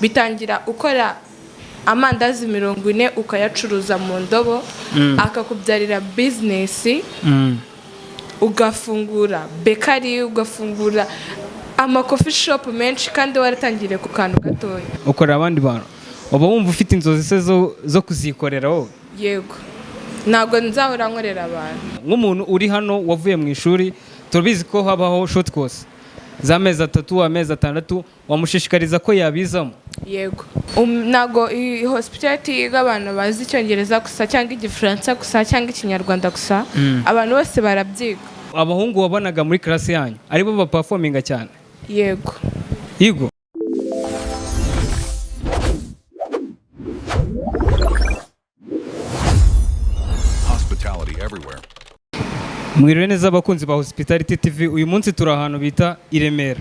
bitangira ukora amandazi 40 ukayacuruza mu ndobo akakubyarira business ugafungura bakery ugafungura ama coffee shop menshi kandi waratangiriye ku kantu gatoya ukora abandi bantu uba wumva ufite inzozi se zo kuzikorera wowe yego ntabwo nzahora nkorera abantu nk'umuntu uri hano wavuye mu ishuri turabizi ko habaho short course z'amezi 3 amezi 6 wamushishikariza ko yabizamo yego nago hospitality y'abantu bazi icyongereza gusa cyangwa igifaransa gusa cyangwa ikinyarwanda gusa abantu bose barabyiga abahungu wabonaga muri class yanyu aribo ba performinga cyane yego yego Hospitality everywhere. Mwiriwe neza abakunzi ba Hospitality TV uyu munsi turi ahantu bita i Remera.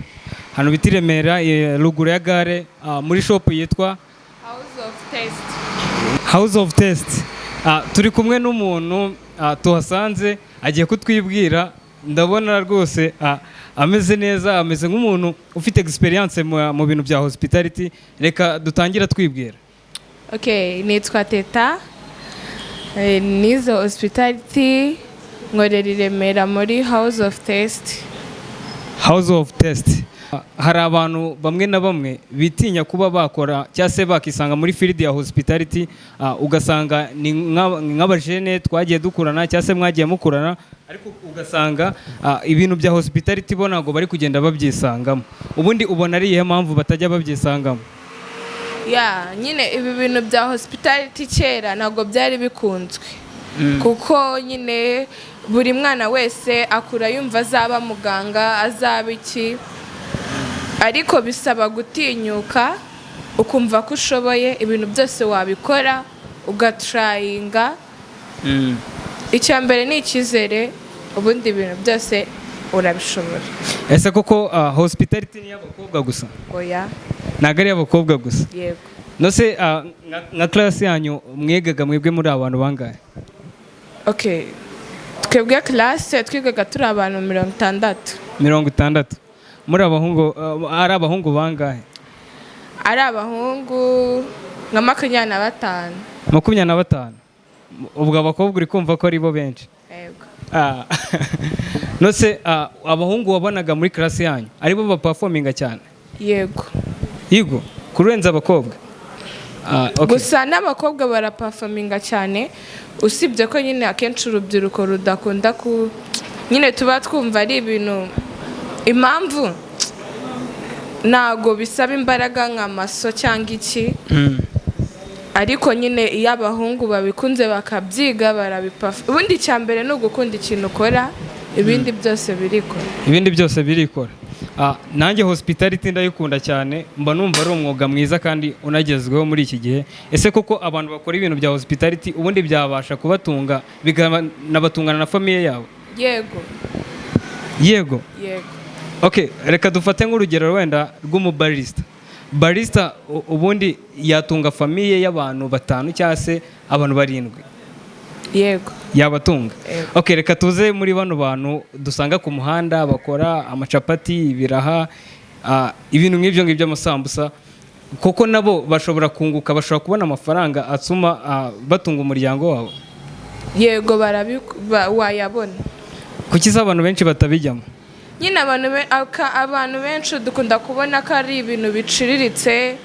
Hano bita i Remera ruguru ya gare muri shop yitwa House of Taste. Turi kumwe n'umuntu tuhasanze agiye kutwibwira ndabona rwose ameze neza ameze nk'umuntu ufite experience mu bintu bya hospitality reka dutangira twibwira. Okay, nitwa Teta. Nizo hospitality nkorera i Remera muri House of Taste. House of Taste. Hari abantu bamwe na bamwe bitinya kuba bakora cyangwa se bakisanga muri field ya hospitality ugasanga ni nk'abajene twagiye dukurana cyangwa se mwagiye mukurana ariko ugasanga ibintu bya hospitality bo ntago bari kugenda babyisangamo ubundi ubona ari ihe mpamvu batajya babyisangamo nyine ibi bintu bya hospitality kera ntago byari bikunzwe kuko nyine buri mwana wese akura yumva azaba muganga azaba iki ariko bisaba gutinyuka ukumva ko ushoboye ibintu byose wabikora ugatrayinga icya mbere ni icyizere ubundi ibintu byose urabishobora ese koko hospitality ni y'abakobwa gusa oya ntago ari y'abakobwa gusa yego nose nka class yanyu mwegaga mwebwe muri abantu bangahe okay twebwe class twigaga turi abantu 60 muri abahungu ari abahungu bangahe ari abahungu nka 25 ubwo abakobwa uri kumva ko ari bo benshi yego nose abahungu wabonaga muri class yanyu aribo ba performinga cyane yego kurenza abakobwa gusa n'abakobwa bara performinga cyane usibye ko nyine akenshi urubyiruko rudakunda ku nyine tuba twumva ari ibintu impamvu ntago bisaba imbaraga nk'amaso cyangwa iki ariko nyine iyo abahungu babikunze bakabyiga barabipafa ubundi cya mbere ni ugukunda ikintu ukora ibindi byose birikora nanjye hospitality ndayikunda cyane mba numva ari umwuga mwiza kandi unagezweho muri iki gihe ese koko abantu bakora ibintu bya hospitality ubundi byabasha kubatunga bikanabatungana na famiye yabo yego okay reka dufate nk'urugero wenda rw'umubarista barista ubundi yatunga famiye y'abantu 5 cyangwa se abantu 7 yego yabatunga okay reka tuze muri bano bantu dusanga ku muhanda bakora amacapati ibiraha ibintu nk'ibyo by'amasambusa koko nabo bashobora kunguka bashobora kubona amafaranga atuma batunga umuryango wabo yego wayabona kuki abantu benshi batabijyamo nyine abantu benshi dukunda kubona ko ari ibintu biciriritse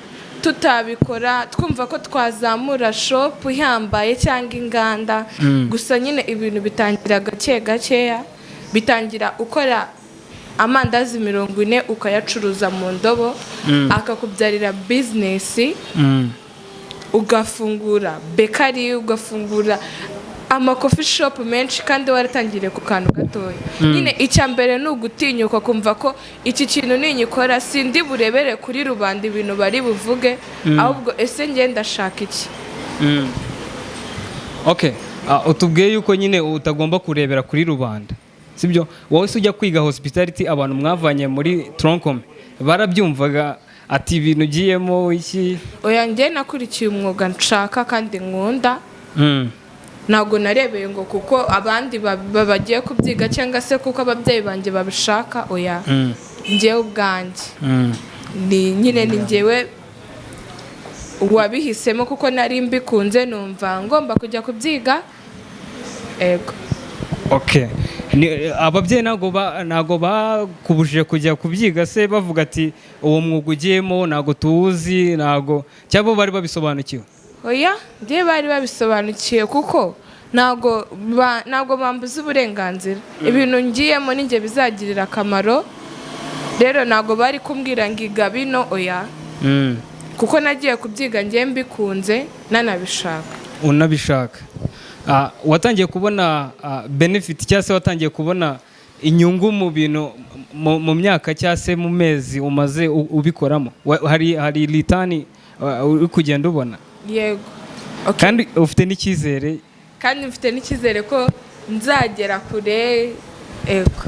tutabikora twumva ko twazamura shop ihambaye cyangwa inganda gusa nyine ibintu bitangira gakeya bitangira ukora amandazi 40 ukayacuruza mu ndobo akakubyarira business ugafungura bakery ugafungura ama coffee shop menshi kandi waratangiriye ku kantu gatoya nyine icya mbere ni ugutinyuka kumva ko iki kintu ninyikora sindi burebere kuri rubanda ibintu bari buvuge ahubwo ese ngenda shaka iki okay utubwiye yuko nyine utagomba kurebera kuri rubanda sibyo wowe se ujya kwiga hospitality abantu mwavanye muri Troncome barabyumvaga ati ibintu giyemo iki oya nge nakurikiye umwuga nshaka kandi nkunda ntabwo narebeye ngo kuko abandi bagiye kubyiga cyangwa se kuko ababyeyi banjye babishaka oya njyewe ubwanjye ni nyine ni njyewe wabihisemo kuko nari mbikunze numva ngomba kujya kubyiga ego. Okay. Ababyeyi ntago bakubujije kujya kubyiga se bavuga ati uwo mwuga ugiyemo ntago tuwuzi ntago cyangwa bari babisobanukiwe? Oya, ndiye bari babisobanukiye kuko ntago bambuza uburenganzira. Ibintu ngiyemo ninjye bizagirira akamaro, rero ntago bari kumbwira ngiga bino oya. Kuko nagiye kubyiga ngiye mbikunze nanabishaka. Unabishaka. Watangiye kubona benefit cyangwa se watangiye kubona inyungu mu bintu mu myaka cyangwa se mu mezi umaze ubikoramo? Hari litani uri kugenda ubona? Yego. Okay. Kandi ufite n'icyizere? Kandi mfite n'icyizere ko nzagera kure ego.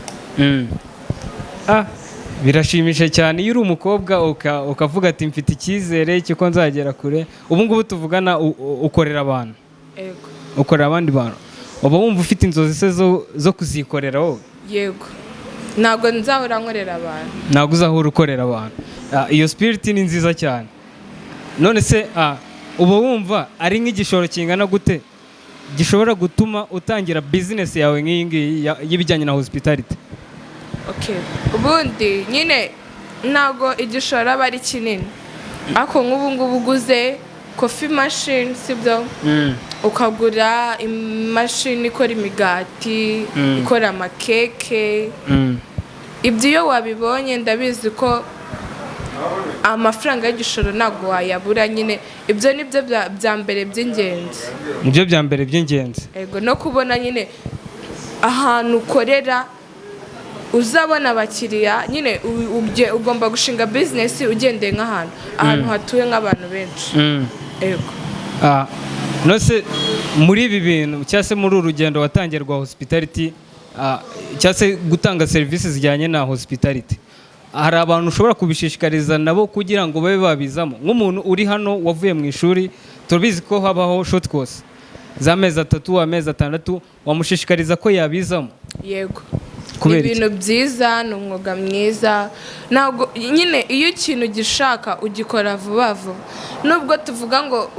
Birashimisha cyane iyo uri umukobwa ukavuga ati mfite icyizere cy'uko nzagera kure. Ubu ngubu tuvugana ukorera abantu? Ego. Ukorera abandi bantu? Uba wumva ufite inzozi se zo kuzikorera wowe? Yego. Ntabwo nzahora nkorera abantu. Ntabwo uzahora ukorera abantu. Iyo spirit ni nziza cyane. None se uba wumva ari nk'igishoro kingana gute gishobora gutuma utangira business yawe nk'iyi ngiyi y'ibijyanye na hospitality? Okay. Ubundi nyine ntabwo igishoro aba ari kinini, ariko nk'ubu ngubu uguze coffee machine sibyo, ukagura imashini ikora imigati, ikora amakeke, ibyo iyo wabibonye ndabizi ko amafaranga y'igishoro ntabwo wayabura. Nyine ibyo nibyo bya mbere by'ingenzi. Nibyo bya mbere by'ingenzi. Ego, no kubona nyine ahantu ukorera uzabona abakiriya. Nyine ugomba gushinga business ugendeye ahantu hatuye nk'abantu benshi. Ego. Nose muri ibi bintu cyangwa se muri uru rugendo watangirwa hospitality cyangwa se gutanga serivisi zijyanye na hospitality, hari abantu ushobora kubishishikariza nabo kugira ngo babe babizamo? Nk'umuntu uri hano wavuye mu ishuri, turabizi ko habaho short course z'amezi 3, amezi 6, wamushishikariza ko yabizamo? Yego. Ibintu byiza, ni umwuga mwiza. Ntabwo nyine iyo ikintu gishaka ugikora vuba vuba. Nubwo tuvuga ngo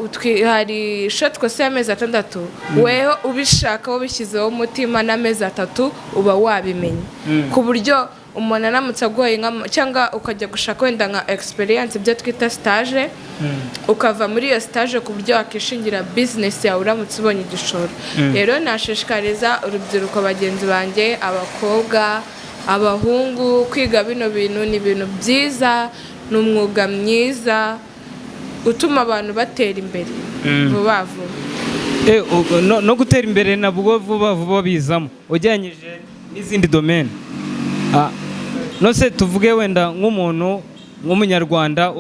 hari short course y'amezi 6, weho ubishaka ubishyizeho umutima n'amezi 3 uba wabimenye. Ku buryo umuntu anamutse agoye cyangwa ukajya gushaka wenda nka experience, ibyo twita stage, ukava muri iyo stage ku buryo wakishingira business yawe uramutse ubonye igishoro. Rero nashishikariza urubyiruko bagenzi banjye, abakobwa, abahungu, kwiga bino bintu ni ibintu byiza, ni umwuga mwiza utuma abantu batera imbere vuba vuba. No gutera imbere nabwo vuba vuba bizamo ujyanyije n'izindi domaine. Nose tuvuge wenda nk'umuntu nk'umunyarwanda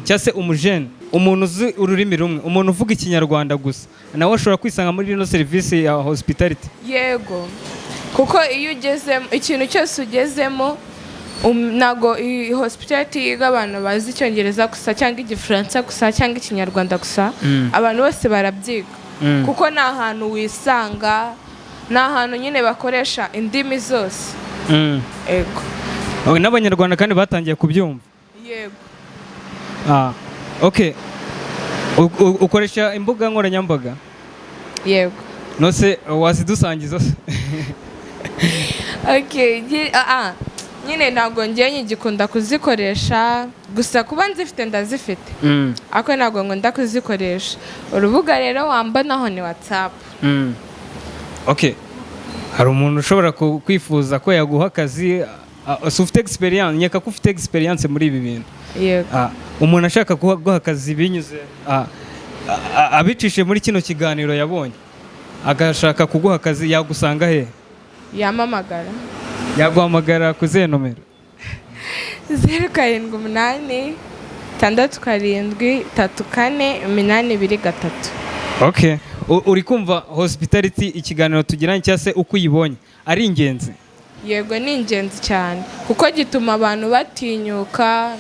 cyangwa se umujene, umuntu uzi ururimi rumwe, umuntu uvuga ikinyarwanda gusa, nawe ashobora kwisanga muri ino serivisi ya hospitality? Yego, kuko iyo ugezemo ikintu cyose ugezemo, ntago hospitality yiga abantu bazi icyongereza gusa cyangwa igifaransa gusa cyangwa ikinyarwanda gusa. Abantu bose barabyiga kuko ni ahantu wisanga, ni ahantu nyine bakoresha indimi zose. Ego. N'abanyarwanda kandi batangiye kubyumva? Yego. Okay. Ukoresha imbuga nkoranyambaga? Yego. Nose wazidusangiza? Okay. Nyine ntabwo ngiye ngikunda kuzikoresha, gusa kuba nzifite ndazifite, ariko ntabwo nkunda kuzikoresha. Urubuga rero wambanaho ni WhatsApp. Okay. Hari umuntu ushobora kwifuza ko yaguha akazi, ufite experience, nyeka ko ufite experience muri ibi bintu. Yego. Umuntu ashaka guha akazi binyuze abicishe muri kino kiganiro yabonye, agashaka kuguha akazi, yagusanga he? Yamamagara. Yaguhamagara ku zihe nomero? 078 6 7 8 Okay. Uri kumva hospitality ikiganiro tugiranye cyangwa se uko uyibonye ari ingenzi? Yego, ni ingenzi cyane kuko gituma abantu batinyuka,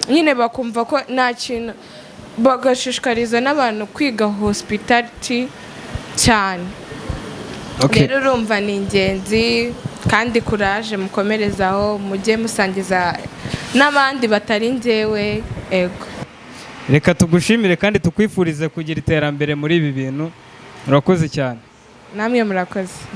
nyine bakumva ko nta kintu, bagashishikariza n'abantu kwiga hospitality cyane. Rero urumva ni ingenzi kandi courage, mukomerezaho, mujye musangiza n'abandi batari njyewe. Ego. reka tugushimire kandi tukwifurize kugira iterambere muri ibi bintu urakoze cyane namwe murakoze